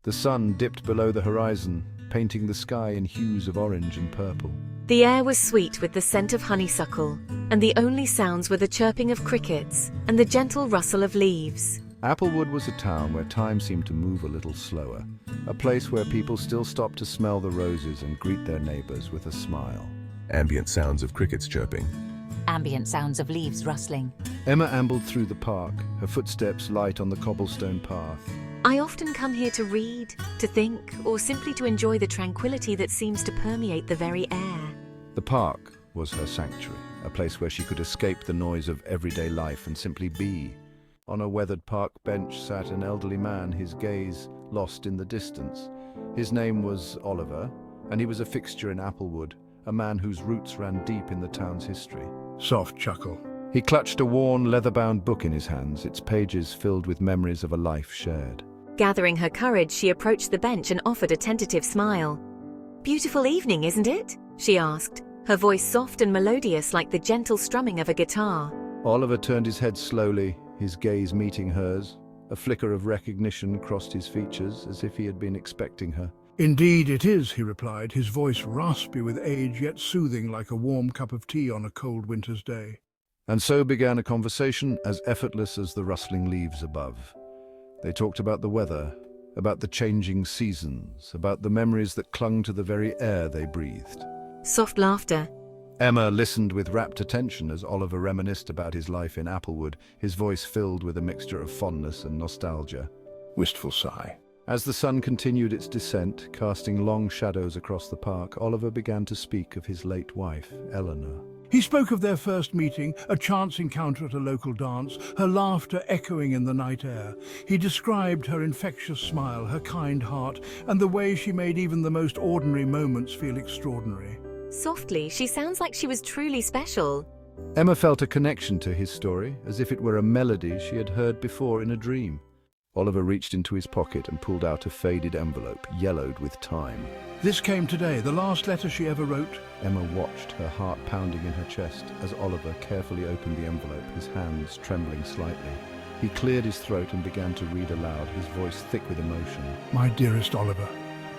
The sun dipped below the horizon, painting the sky in hues of orange and purple. The air was sweet with the scent of honeysuckle, and the only sounds were the chirping of crickets and the gentle rustle of leaves. Applewood was a town where time seemed to move a little slower, a place where people still stopped to smell the roses and greet their neighbors with a smile. Ambient sounds of crickets chirping. Ambient sounds of leaves rustling. Emma ambled through the park, her footsteps light on the cobblestone path. I often come here to read, to think, or simply to enjoy the tranquility that seems to permeate the very air. The park was her sanctuary, a place where she could escape the noise of everyday life and simply be. On a weathered park bench sat an elderly man, his gaze lost in the distance. His name was Oliver, and he was a fixture in Applewood, a man whose roots ran deep in the town's history. Soft chuckle. He clutched a worn, leather-bound book in his hands, its pages filled with memories of a life shared. Gathering her courage, she approached the bench and offered a tentative smile. "Beautiful evening, isn't it?" she asked, her voice soft and melodious like the gentle strumming of a guitar. Oliver turned his head slowly, his gaze meeting hers. A flicker of recognition crossed his features, as if he had been expecting her. "Indeed it is," he replied, his voice raspy with age yet soothing like a warm cup of tea on a cold winter's day. And so began a conversation as effortless as the rustling leaves above. They talked about the weather, about the changing seasons, about the memories that clung to the very air they breathed. Soft laughter. Emma listened with rapt attention as Oliver reminisced about his life in Applewood, his voice filled with a mixture of fondness and nostalgia. Wistful sigh. As the sun continued its descent, casting long shadows across the park, Oliver began to speak of his late wife, Eleanor. He spoke of their first meeting, a chance encounter at a local dance, her laughter echoing in the night air. He described her infectious smile, her kind heart, and the way she made even the most ordinary moments feel extraordinary. Softly, she sounds like she was truly special. Emma felt a connection to his story, as if it were a melody she had heard before in a dream. Oliver reached into his pocket and pulled out a faded envelope, yellowed with time. "This came today, the last letter she ever wrote." Emma watched, her heart pounding in her chest, as Oliver carefully opened the envelope, his hands trembling slightly. He cleared his throat and began to read aloud, his voice thick with emotion. "My dearest Oliver."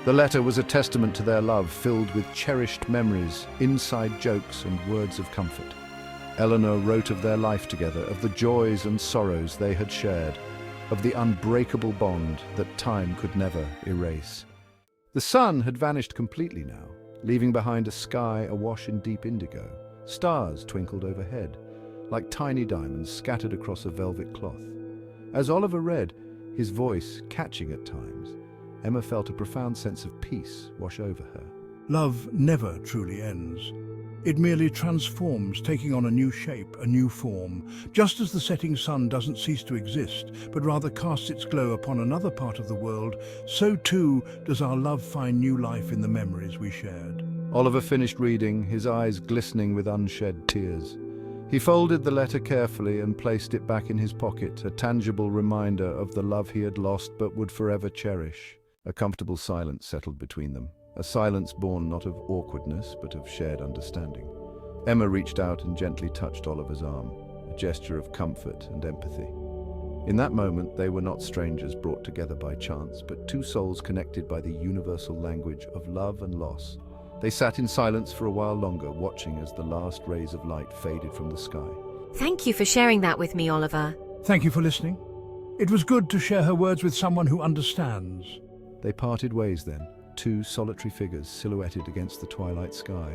The letter was a testament to their love, filled with cherished memories, inside jokes and words of comfort. Eleanor wrote of their life together, of the joys and sorrows they had shared, of the unbreakable bond that time could never erase. The sun had vanished completely now, leaving behind a sky awash in deep indigo. Stars twinkled overhead, like tiny diamonds scattered across a velvet cloth. As Oliver read, his voice catching at times, Emma felt a profound sense of peace wash over her. Love never truly ends. It merely transforms, taking on a new shape, a new form. Just as the setting sun doesn't cease to exist, but rather casts its glow upon another part of the world, so too does our love find new life in the memories we shared. Oliver finished reading, his eyes glistening with unshed tears. He folded the letter carefully and placed it back in his pocket, a tangible reminder of the love he had lost but would forever cherish. A comfortable silence settled between them, a silence born not of awkwardness but of shared understanding. Emma reached out and gently touched Oliver's arm, a gesture of comfort and empathy. In that moment, they were not strangers brought together by chance, but two souls connected by the universal language of love and loss. They sat in silence for a while longer, watching as the last rays of light faded from the sky. Thank you for sharing that with me, Oliver. Thank you for listening. It was good to share her words with someone who understands. They parted ways then, two solitary figures silhouetted against the twilight sky.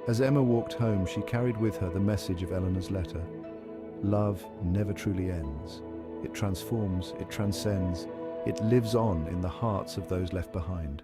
As Emma walked home, she carried with her the message of Eleanor's letter. Love never truly ends. It transforms, it transcends, it lives on in the hearts of those left behind.